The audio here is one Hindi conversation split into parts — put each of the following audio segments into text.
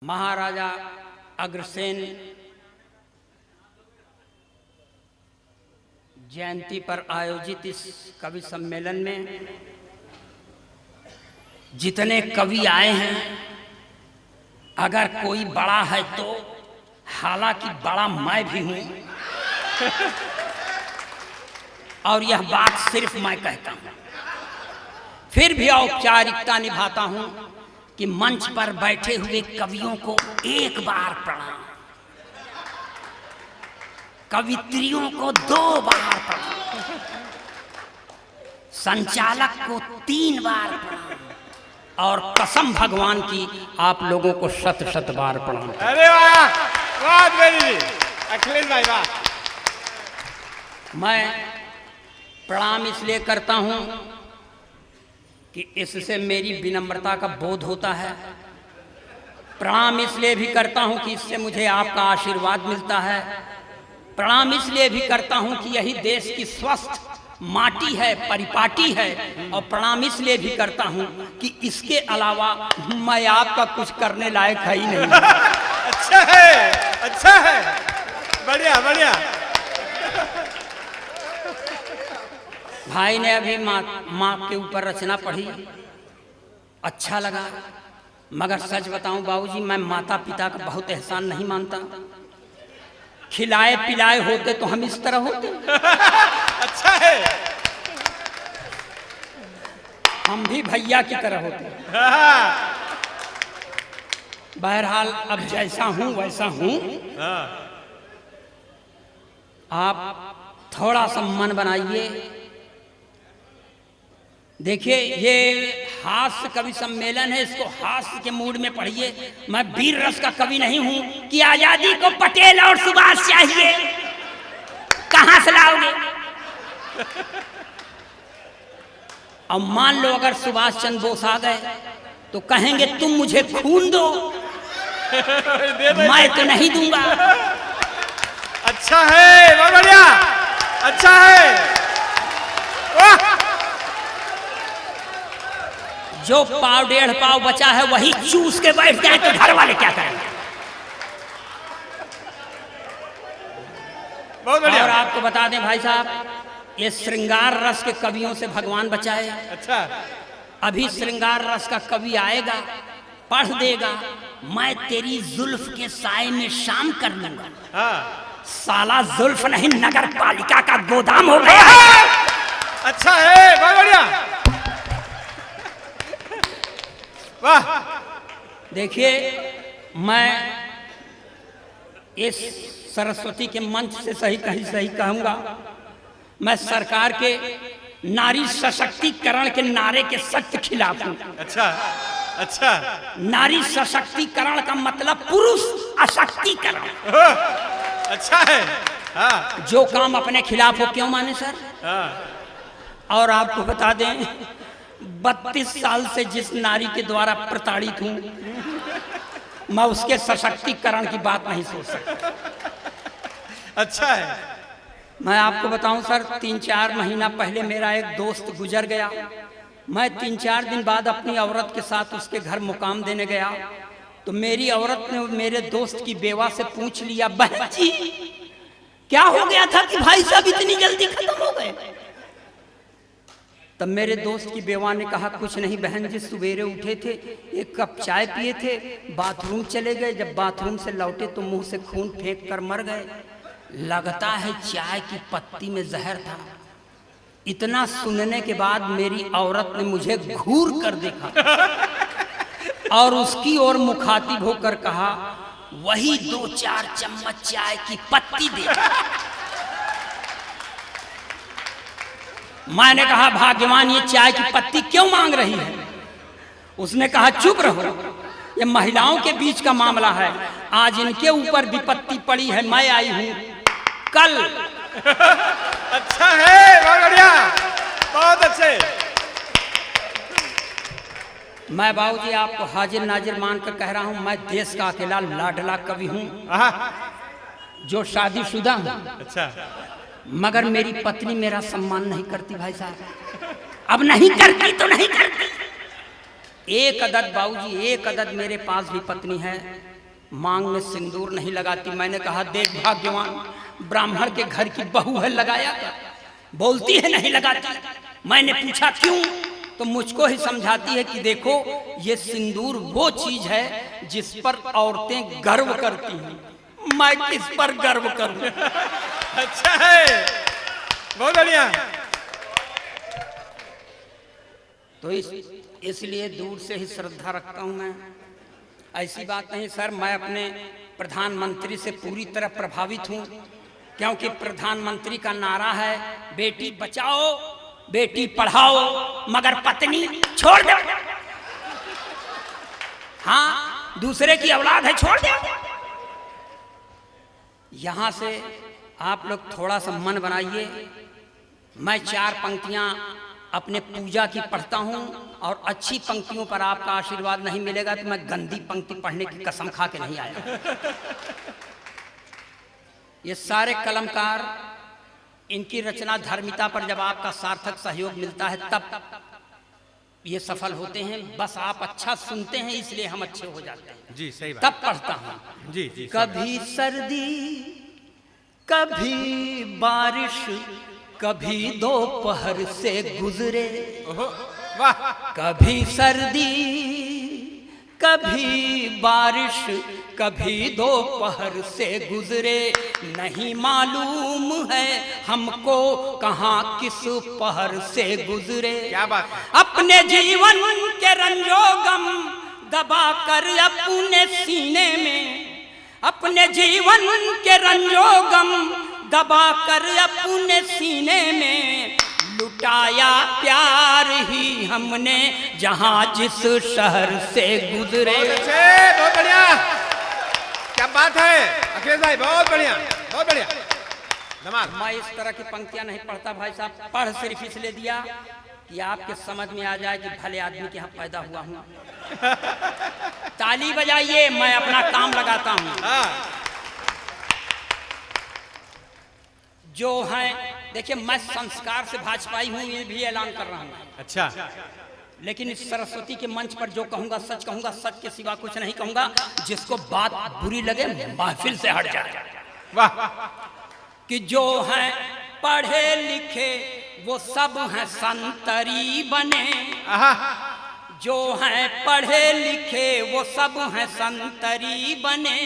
महाराजा अग्रसेन जयंती पर आयोजित इस कवि सम्मेलन में जितने कवि आए हैं, अगर कोई बड़ा है तो हालांकि बड़ा मैं भी हूं और यह बात सिर्फ मैं कहता हूं, फिर भी औपचारिकता निभाता हूं कि मंच पर बैठे हुए कवियों को एक बार प्रणाम, कवित्रियों को 2 बार प्रणाम, संचालक को 3 बार प्रणाम और कसम भगवान की आप लोगों को 100 बार प्रणाम। अरे वाह, वाह बेरी अखिलेश भाई वाह। मैं प्रणाम इसलिए करता हूं कि इससे मेरी विनम्रता का बोध होता है। प्रणाम इसलिए भी करता हूं कि इससे मुझे आपका आशीर्वाद मिलता है। प्रणाम इसलिए भी करता हूं कि यही देश की स्वस्थ माटी है, परिपाटी है। और प्रणाम इसलिए भी करता हूं कि इसके अलावा मैं आपका कुछ करने लायक है ही नहीं। अच्छा है, अच्छा है, बढ़िया बढ़िया। भाई ने अभी माँ के ऊपर रचना पढ़ी, अच्छा लगा, मगर सच बताऊं बाबूजी, मैं माता पिता का बहुत एहसान नहीं मानता। खिलाए पिलाए होते तो हम इस तरह होते। अच्छा है, हम भी भैया की तरह होते। बहरहाल अब जैसा हूं वैसा हूं। आप थोड़ा सा मन बनाइए। देखिए, ये हास्य कवि सम्मेलन है, इसको हास्य के मूड में पढ़िए। मैं वीर रस का कवि नहीं हूं कि आजादी को पटेल और सुभाष चाहिए, कहां से लाओगे। अब मान लो अगर सुभाष चंद्र बोस आ गए तो कहेंगे तुम मुझे खून दो, मैं तो नहीं दूंगा। अच्छा है, बहुत बढ़िया, अच्छा है, वाह। जो पाव 1.5 पाव बचा है वही चूस के बैठ जाए तो घर वाले क्या करेंगे। बहुत बढ़िया। और आपको बता दें भाई साहब, ये श्रृंगार रस के कवियों से भगवान बचाए। अच्छा, अभी श्रृंगार रस का कवि आएगा, पढ़ देगा, मैं तेरी जुल्फ के साए में शाम कर लूंगा। हाँ, साला जुल्फ नहीं नगर पालिका का गोदाम हो गया। अच्छा है, बहुत बढ़िया, वाह। देखिए, मैं इस सरस्वती के मंच से सही कहूंगा, मैं सरकार के नारी सशक्तिकरण के नारे के सख्त खिलाफ हूं। अच्छा, अच्छा, नारी सशक्तिकरण का मतलब पुरुष अशक्तिकरण। अच्छा है, हाँ, जो काम अपने खिलाफ हो क्यों माने सर। हाँ। और आपको बता दें, 32 साल से जिस नारी के द्वारा प्रताड़ित हूं, मैं उसके सशक्तिकरण की बात नहीं सोच सकता। अच्छा है। मैं आपको बताऊं सर, 3-4 महीना पहले मेरा एक दोस्त गुजर गया। मैं 3-4 दिन बाद अपनी औरत के साथ उसके घर मुकाम देने गया तो मेरी औरत ने मेरे दोस्त की बेवा से पूछ लिया, बहन जी क्या हो गया था कि भाई साहब इतनी जल्दी खत्म हो गए। तब मेरे दोस्त की बेवा ने कहा, कुछ नहीं बहन जी, सवेरे उठे थे, 1 कप चाय पिए थे, बाथरूम चले गए, जब बाथरूम से लौटे तो मुंह से खून फेंक कर मर गए। लगता है चाय की पत्ती में जहर था। इतना सुनने के बाद मेरी औरत ने मुझे घूर कर देखा और उसकी ओर मुखातिब होकर कहा, वही 2-4 चम्मच चाय की पत्ती दे। मैंने कहा, भाग्यवान ये चाय की पत्ती क्यों मांग रही है। उसने कहा, चुप रहो, ये महिलाओं के बीच का मामला है, आज इनके ऊपर विपत्ति पड़ी है, मैं आई हूं कल। अच्छा है, बहुत बढ़िया, बहुत अच्छे। मैं बाबूजी आपको हाजिर नाजिर मानकर कह रहा हूं, मैं देश का अकेला लाडला कवि हूं जो शादीशुदा हूं। अच्छा, मगर मेरी पत्नी मेरा सम्मान नहीं करती भाई साहब। अब नहीं करती तो नहीं करती, एक अदद बाबूजी, एक अदद मेरे पास भी पत्नी है, मांग में सिंदूर नहीं लगाती। मैंने कहा देख भाग्यवान, ब्राह्मण के घर की बहू है, लगाया क्या? बोलती है नहीं लगाती। मैंने पूछा क्यों, तो मुझको ही समझाती है कि देखो ये सिंदूर वो चीज है जिस पर औरतें गर्व करती हैं, मैं किस पर गर्व करूं। अच्छा है, बहुत बढ़िया। तो इसलिए दूर से ही श्रद्धा रखता हूं मैं। ऐसी बात नहीं सर, मैं अपने प्रधानमंत्री से पूरी तरह प्रभावित हूं, क्योंकि प्रधानमंत्री का नारा है बेटी बचाओ बेटी पढ़ाओ मगर पत्नी छोड़ दो। हाँ, दूसरे की औलाद है, छोड़ दो। यहां से आप लोग थोड़ा सा मन बनाइए। मैं 4 पंक्तियां अपने पूजा की पढ़ता हूं, और अच्छी पंक्तियों पर आपका आशीर्वाद नहीं मिलेगा तो मैं गंदी पंक्ति पढ़ने की कसम खा के नहीं आया। ये सारे कलमकार, इनकी रचना धर्मिता पर जब आपका सार्थक सहयोग मिलता है तब ये सफल होते हैं। बस आप अच्छा सुनते हैं इसलिए हम अच्छे हो जाते हैं। जी सही बात। तब पढ़ता हूं। जी जी। कभी सर्दी कभी बारिश कभी दोपहर से गुजरे, वाह। कभी सर्दी कभी बारिश कभी दोपहर से गुजरे, नहीं मालूम है हमको कहाँ किस पहर से गुजरे। क्या बात है। अपने जीवन के रंजोगम दबा कर अपने सीने में, अपने जीवन के रंजोगम दबा कर अपने सीने में, लुटाया प्यार ही हमने जहां जिस शहर से गुजरे। बहुत बढ़िया, क्या बात है अखिलेश भाई, बहुत बढ़िया बहुत बढ़िया। मैं इस तरह की पंक्तियां नहीं पढ़ता भाई साहब, पढ़ सिर्फ इसलिए दिया कि आपके समझ में आ जाए कि भले आदमी के यहाँ पैदा हुआ हूँ। ताली बजाइए, मैं अपना काम लगाता हूँ। जो है देखिए, मैं संस्कार से भाजपाई हूँ, ये भी ऐलान कर रहा हूँ। अच्छा। लेकिन इस सरस्वती के मंच पर जो कहूंगा सच कहूंगा, सच के सिवा कुछ नहीं कहूंगा। जिसको बात बुरी लगे महफिल से हट जाए। वाह। कि जो हैं पढ़े लिखे वो सब हैं संतरी बने, जो हैं पढ़े लिखे वो सब हैं संतरी बने,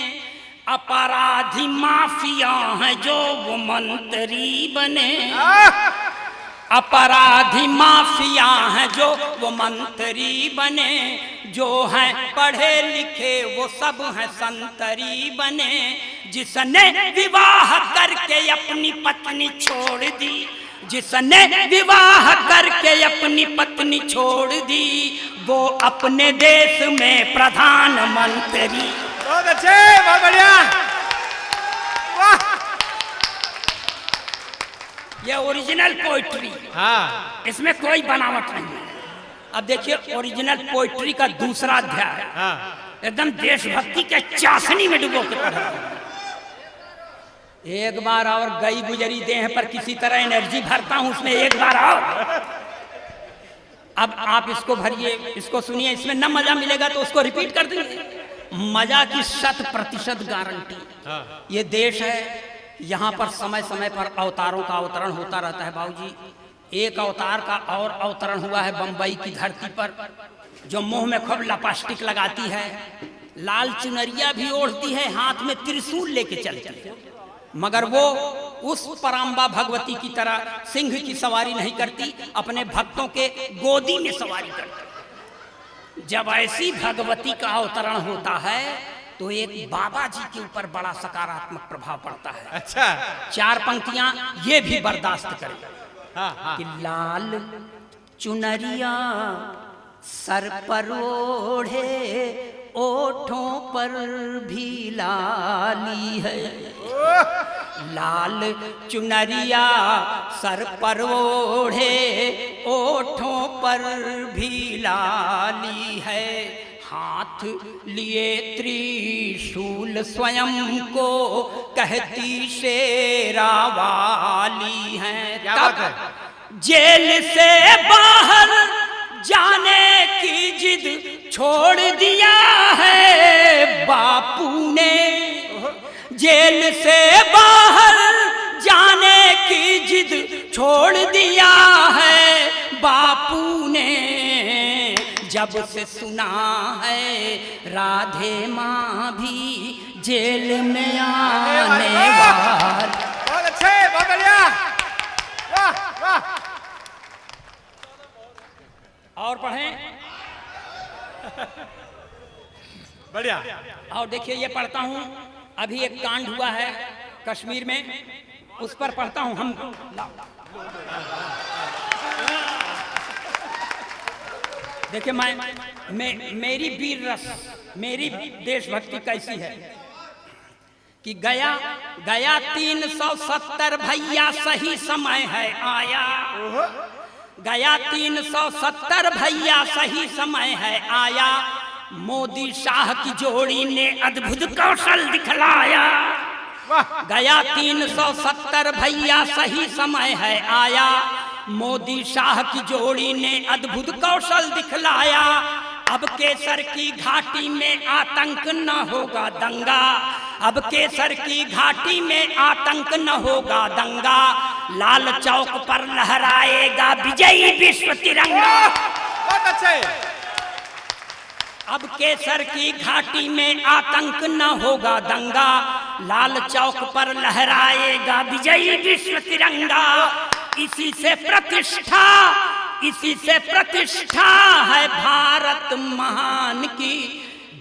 अपराधी माफिया हैं जो वो मंत्री बने, अपराधी माफिया हैं जो वो मंत्री बने, जो हैं पढ़े लिखे वो सब हैं संतरी बने, जिसने विवाह करके अपनी पत्नी छोड़ दी, जिसने विवाह करके अपनी पत्नी छोड़ दी, वो अपने देश में प्रधानमंत्री। बहुत अच्छे, बहुत बढ़िया। वाह। ये ओरिजिनल पोइट्री। हाँ। इसमें कोई बनावट नहीं है। अब देखिए ओरिजिनल पोइट्री का दूसरा अध्याय। हाँ। एकदम देशभक्ति के चाशनी में डुबो के पढ़ा। एक बार और गई गुजरी देह पर किसी तरह एनर्जी भरता हूं उसमें, एक बार आओ। अब आप इसको भरिए, इसको सुनिए, इसमें न मजा मिलेगा तो उसको रिपीट कर देंगे। मजा की 100% गारंटी। हाँ। ये देश है, यहाँ पर समय समय पर अवतारों का अवतरण होता रहता है बाबूजी। एक अवतार का और अवतरण हुआ है बंबई की धरती पर, जो मुंह में खूब लपास्टिक लगाती है, लाल चुनरिया भी ओढ़ती है, हाथ में त्रिशूल लेके चलती है, मगर वो उस पराम्बा भगवती की तरह सिंह की सवारी नहीं करती, अपने भक्तों के गोदी में सवारी करती। जब ऐसी भगवती का अवतरण होता है तो एक बाबा जी के ऊपर बड़ा सकारात्मक प्रभाव पड़ता है। अच्छा। 4 पंक्तियां ये भी बर्दाश्त करें। हाँ, हाँ। कि लाल चुनरिया सर पर ओढ़े, ओठों पर भी लाली है, लाल चुनरिया सर पर ओढ़े, ओठों पर भी लाली है, हाथ लिए त्रिशूल स्वयं को कहती शेरा वाली है। क्या बात है? जेल से बाहर जाने की जिद छोड़ दिया है बापू ने, जेल से बाहर जाने की जिद छोड़ दिया है बापू ने। जब से सुना है राधे माँ भी जेल में आने वाली। बहुत अच्छे, बहुत बढ़िया, वाह वाह। और पढ़ें, बढ़िया। और देखिए ये पढ़ता हूँ, अभी एक कांड हुआ है कश्मीर में, उस पर पढ़ता हूँ हम। देखिए मेरी वीर रस, मेरी देशभक्ति कैसी है कि गया 370 भैया सही समय है आया, गया 370 भैया सही समय है आया, मोदी शाह की जोड़ी ने अद्भुत कौशल दिखलाया। गया 370 भैया सही समय है आया, मोदी शाह की जोड़ी ने अद्भुत कौशल दिखलाया। अब केसर की घाटी में आतंक न होगा दंगा, अब केसर की घाटी में आतंक न होगा दंगा, लाल चौक पर लहराएगा विजयी विश्व तिरंगा। बहुत अच्छे। अब केसर की घाटी में आतंक न होगा दंगा, लाल चौक पर लहराएगा विजयी विश्व तिरंगा। इसी से प्रतिष्ठा, इसी से प्रतिष्ठा है भारत महान की।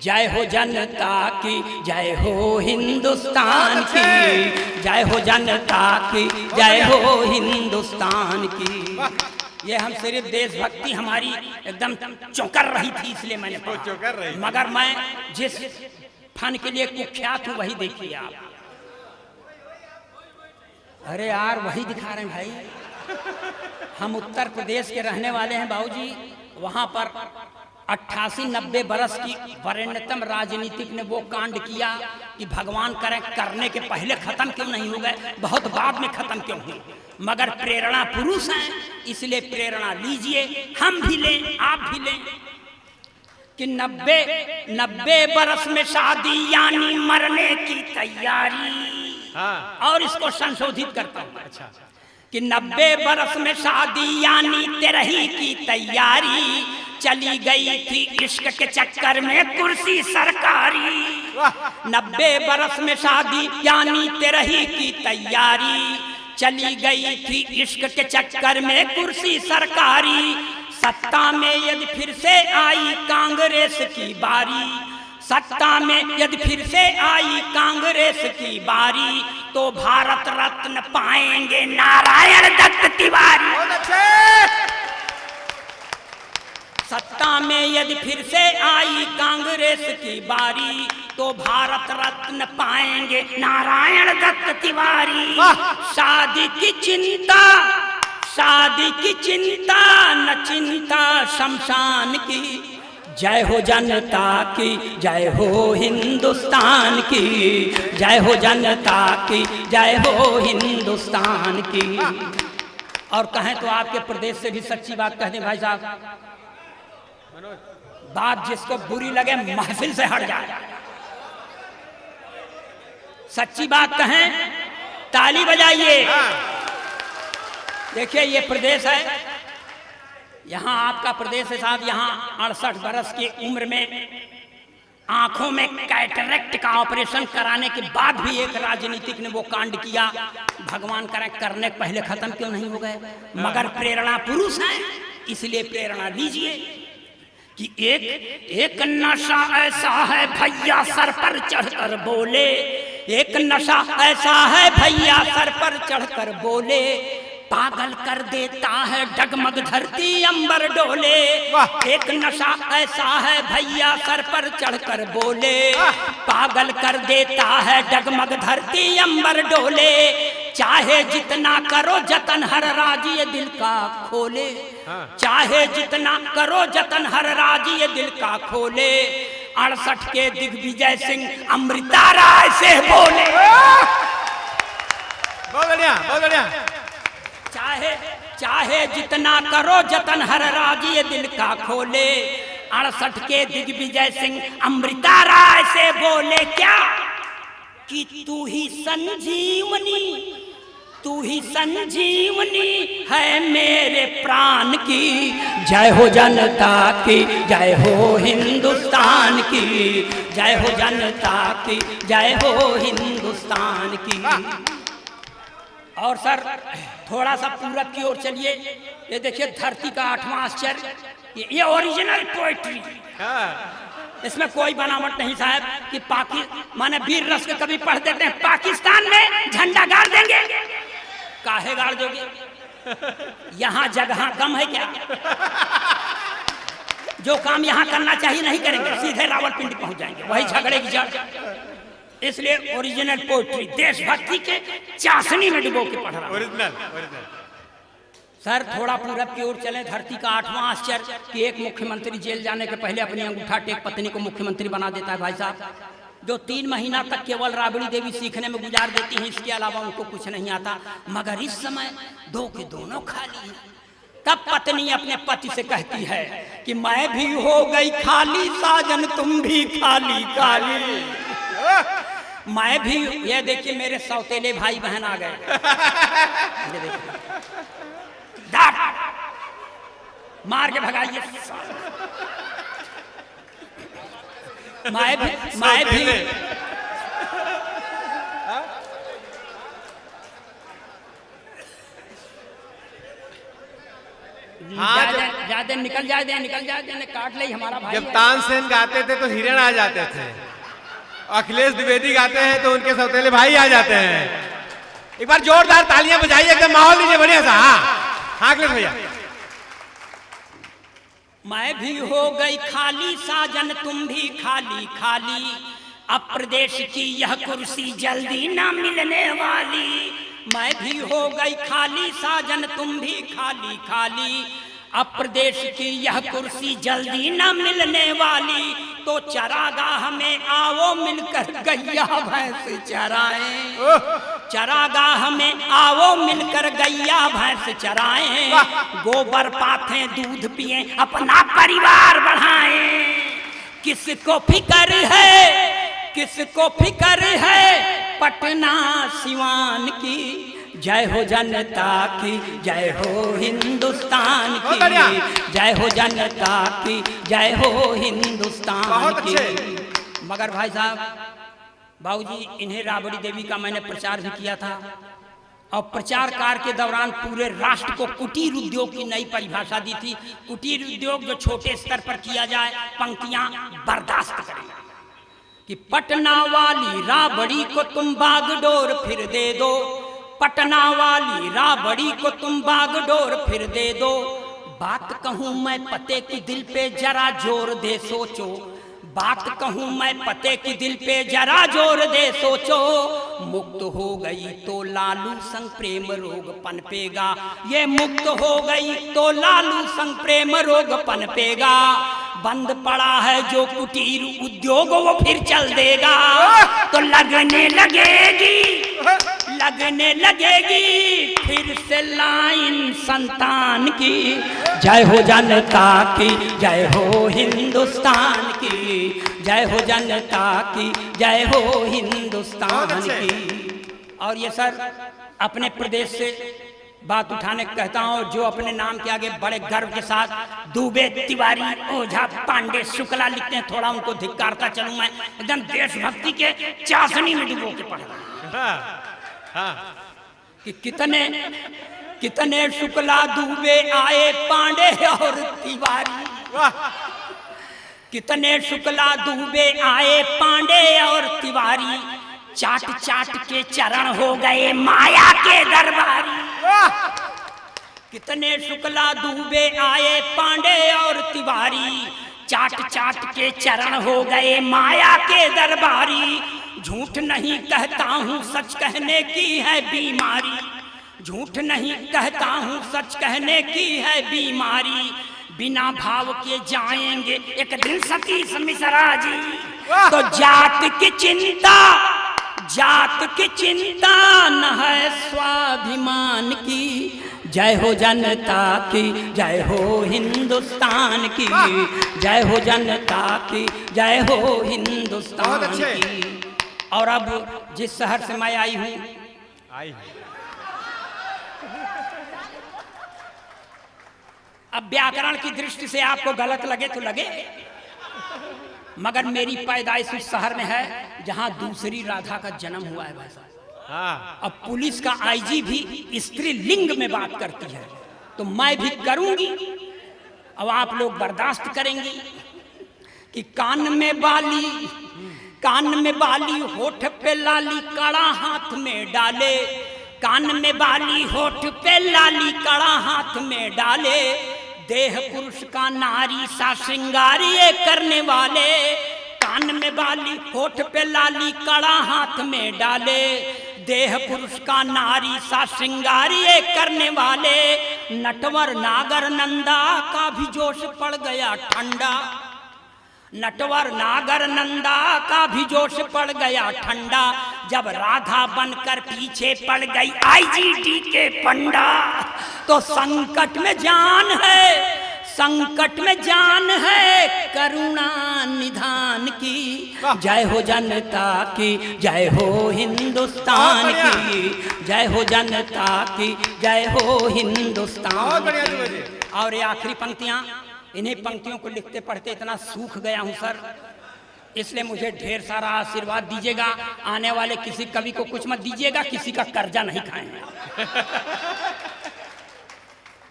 जय हो जनता की, जय हो हिंदुस्तान की, जय हो जनता की, जय हो हिंदुस्तान की। ये हम सिर्फ देशभक्ति हमारी एकदम चौंकर रही थी इसलिए मैंने पढ़ा, मगर मैं जिस फन के लिए कुख्यात हूँ वही देखिए आप। अरे यार वही दिखा रहे हैं भाई। हम उत्तर प्रदेश के रहने वाले हैं बाबूजी, वहाँ पर 88-90 बरस की वरेण्यतम राजनीतिक ने वो कांड किया कि भगवान करें करने के पहले खत्म क्यों नहीं हो गए, बहुत बाद में खत्म क्यों हुए। मगर प्रेरणा पुरुष हैं, इसलिए प्रेरणा लीजिए, हम भी लें आप भी लें कि 90 बरस में शादी यानी मरने की तैयारी। और इसको संशोधित करता हूँ अच्छा कि 90 बरस में शादी यानी तेरही की तैयारी, चली गई थी इश्क के चक्कर में कुर्सी सरकारी। 90 बरस में शादी यानी तेरही की तैयारी, चली गई थी इश्क के चक्कर में कुर्सी सरकारी। सत्ता में यदि फिर से आई कांग्रेस की बारी, सत्ता में यदि फिर से आई कांग्रेस की बारी, तो भारत रत्न पाएंगे नारायण दत्त तिवारी। सत्ता में यदि फिर से आई कांग्रेस की बारी, तो भारत रत्न पाएंगे नारायण दत्त तिवारी। शादी की चिंता, शादी की चिंता न चिंता शमशान की। जय हो जनता की, जय हो हिंदुस्तान की, जय हो जनता की, जय हो हिंदुस्तान की। और कहें तो आपके प्रदेश से भी सच्ची बात कह दें भाई साहब, बात जिसको बुरी लगे महफिल से हट जाए। सच्ची बात कहें ताली बजाइए। देखिए ये प्रदेश है, यहाँ आपका प्रदेश है साहब, यहाँ 68 बरस की उम्र में आंखों में कैटरेक्ट का ऑपरेशन कराने के बाद भी एक राजनीतिक ने वो कांड किया। भगवान करे करने पहले खत्म क्यों नहीं हो गए, मगर प्रेरणा पुरुष है, इसलिए प्रेरणा लीजिए कि एक नशा ऐसा है भैया सर पर चढ़कर बोले, एक नशा ऐसा है भैया सर पर चढ़कर बोले, पागल कर देता है डगमग धरती अंबर डोले। एक नशा ऐसा है भैया सर पर चढ़कर बोले, पागल कर देता है डगमग धरती अंबर डोले। चाहे जितना करो जतन हर राज ये दिल का खोले, चाहे जितना करो जतन हर राज ये दिल का खोले। 68 के दिग्विजय सिंह अमृता राय से बोले। बहुत बढ़िया, बहुत बढ़िया। चाहे जितना करो जतन हर राज ये दिल का खोले। 68 के दिग्विजय सिंह अमृता राय से बोले क्या कि तू ही संजीवनी, तू ही संजीवनी है मेरे प्राण की। जय हो जनता की, जय हो हिंदुस्तान की, जय हो जनता की, जय हो हिंदुस्तान की। और सर थोड़ा सा पूरब की ओर चलिए, ये देखिए धरती का 8वां आश्चर्य, ये ओरिजिनल पोएट्री, इसमें कोई बनावट नहीं साहब कि माने वीर रस के कभी पढ़ देते हैं पाकिस्तान में झंडा गाड़ देंगे, काहे गाड़ दोगे? यहाँ जगह कम है क्या? जो काम यहाँ करना चाहिए नहीं करेंगे, सीधे रावलपिंडी पहुंच जाएंगे, वही झगड़े की जड़। इसलिए ओरिजिनल पोएट्री देशभक्ति के चाशनी में डुबो के पढ़ रहा हूं। सर थोड़ा पूरब की ओर चलें, धरती का 8वां आश्चर्य कि एक मुख्यमंत्री जेल जाने के पहले अपनी अंगूठा टेक पत्नी को मुख्यमंत्री बना देता है। भाई साहब जो 3 महीना तक केवल राबड़ी देवी सीखने में गुजार देती हैं, इसके अलावा उनको कुछ नहीं आता, मगर इस समय 2 के दोनों खाली हैं। तब पत्नी अपने पति से कहती है कि मैं भी हो गई खाली साजन तुम भी खाली खाली, मैं भी। ये देखिए मेरे सौतेले भाई बहन आ गए, मार के भगाइए। मैं भी ज्यादा निकल जाए दे, काट ले हमारा भाई। जब तानसेन गाते थे तो हिरण आ जाते थे, अखिलेश द्विवेदी गाते हैं तो उनके सौतेले भाई आ जाते हैं। एक बार जोरदार तालियां बजाइए, एकदम माहौल लीजिए बढ़िया सा। हाँ अखिलेश भैया। मैं भी हो गई खाली साजन तुम भी खाली खाली, अब प्रदेश की यह कुर्सी जल्दी ना मिलने वाली। मैं भी हो गई खाली साजन तुम भी खाली खाली, अब प्रदेश की यह कुर्सी जल्दी न मिलने वाली। तो चरागाह में आओ मिलकर गैया भैंस चराएं, चरागाह में आओ मिलकर गैया भैंस चराएं, गोबर पाथें दूध पिएं अपना परिवार बढ़ाएं। किसको फिक्र है, किसको फिक्र है पटना सिवान की, जय हो जनता की, जय हो हिंदुस्तान की, जय हो जनता की, जय हो हिंदुस्तान की। मगर भाई साहब बाबूजी, इन्हें राबड़ी देवी का मैंने प्रचार भी किया था, और प्रचार कार्य के दौरान पूरे राष्ट्र को कुटीर उद्योग की नई परिभाषा दी थी। कुटीर उद्योग जो छोटे स्तर पर किया जाए, पंक्तियां बर्दाश्त करें कि पटना वाली राबड़ी को तुम बागडोर फिर दे दो, पटना वाली राबड़ी को तुम बागडोर फिर दे दो। बात कहूं मैं पते की दिल पे जरा जोर दे सोचो, बात कहूं मैं पते की दिल पे जरा जोर दे सोचो। मुक्त हो गई तो लालू संग प्रेम रोग पनपेगा, ये मुक्त हो गई तो लालू संग प्रेम रोग पनपेगा। बंद पड़ा है जो कुटीर उद्योग वो फिर चल देगा, तो लगने लगेगी फिर से लाइन संतान की। जय हो जनता की, जय हो हिंदुस्तान की, जय हो जनता की, जय हो हिंदुस्तान की। और ये सर अपने प्रदेश से बात उठाने कहता हूँ, जो अपने नाम के आगे बड़े गर्व के साथ दुबे, तिवारी, ओझा, पांडे, शुक्ला लिखते हैं, थोड़ा उनको धिक्कारता चलूं मैं। एकदम देशभक्ति के चाशनी में डुबो के पढ़ रहा हूं कि कितने शुक्ला दुबे आए, पांडे और तिवारी, कितने शुक्ला दुबे आए, पांडे और तिवारी, चाट चाट के चरण हो गए माया के दरबारी। कितने शुक्ला दुबे आए, पांडे और तिवारी, चाट चाट के चरण हो गए माया के दरबारी। झूठ नहीं कहता हूँ सच कहने की है बीमारी, झूठ नहीं कहता हूँ सच कहने की है बीमारी। बिना भाव के जाएंगे एक दिन सतीश मिश्रा जी, तो जात की चिंता न है स्वाभिमान की। जय हो जनता की, जय हो हिंदुस्तान की, जय हो जनता की, जय हो हिंदुस्तान बहुत अच्छे। की। और अब जिस शहर से मैं आई हूँ, अब व्याकरण की दृष्टि से आपको गलत लगे तो लगे, मगर मेरी पैदाइश उस शहर में है जहां दूसरी राधा का जन्म हुआ है भाई साहब। हाँ। अब पुलिस का आईजी भी स्त्रीलिंग में बात करती है तो मैं भी करूंगी। अब आप लोग बर्दाश्त करेंगे कि कान में बाली होठ पे लाली कड़ा हाथ में डाले, कान में बाली होठ पे लाली कड़ा हाथ में डाले, देह पुरुष का नारी सा श्रृंगार ये करने वाले, कान में बाली होठ पे लाली कड़ा हाथ में डाले, देह पुरुष का नारी सा श्रृंगार ये करने वाले, नटवर नागर नंदा का भी जोश पड़ गया ठंडा, नटवर नागर नंदा का भी जोश पड़ गया ठंडा, जब राधा बनकर पीछे पड़ गई आईजीडी के पंडा, तो संकट में जान है, संकट में जान है करुणा निधान की। जय हो जनता की, जय हो हिंदुस्तान की, जय हो जनता की, जय हो हिंदुस्तान की। और ये आखिरी पंक्तियां, इन्हीं पंक्तियों को लिखते पढ़ते इतना सूख गया हूं सर, इसलिए मुझे ढेर सारा आशीर्वाद दीजिएगा। आने वाले किसी कवि को कुछ मत दीजिएगा, किसी का कर्जा नहीं खाएंगे।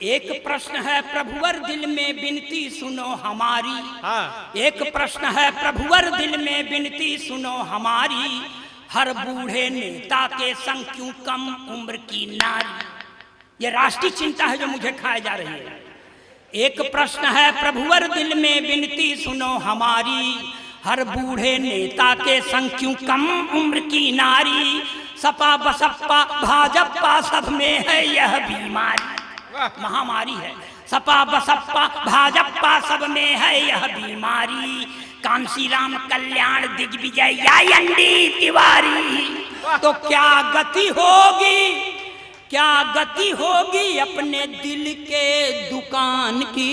एक प्रश्न है प्रभुवर दिल में विनती सुनो हमारी, हाँ। एक प्रश्न है प्रभुवर दिल में विनती सुनो हमारी, हर बूढ़े नेता के संग क्यों कम उम्र की नारी। ये राष्ट्रीय चिंता है जो मुझे खाए जा रही है। एक प्रश्न है प्रभुवर दिल में विनती सुनो हमारी, हर बूढ़े नेता के संग क्यों कम उम्र की नारी, सपा बसपा भाजपा सब में है यह बीमारी, महामारी है। सपा बसपा भाजपा सब में है यह बीमारी, कांशीराम कल्याण दिग्विजय या एनडी तिवारी, तो क्या गति होगी, क्या गति होगी अपने दिल के दुकान की।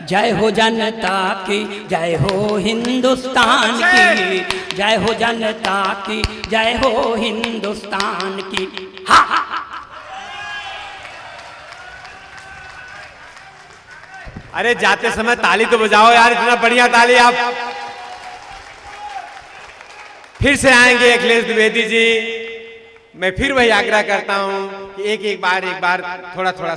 जय हो जनता की, जय हो हिंदुस्तान की, जय हो जनता की, जय हो हिंदुस्तान की। हाँ हाँ। अरे जाते समय ताली तो बजाओ यार, इतना बढ़िया ताली। आप फिर से आएंगे अखिलेश द्विवेदी जी, मैं फिर वही आग्रह करता हूं कि एक बार थोड़ा थोड़ा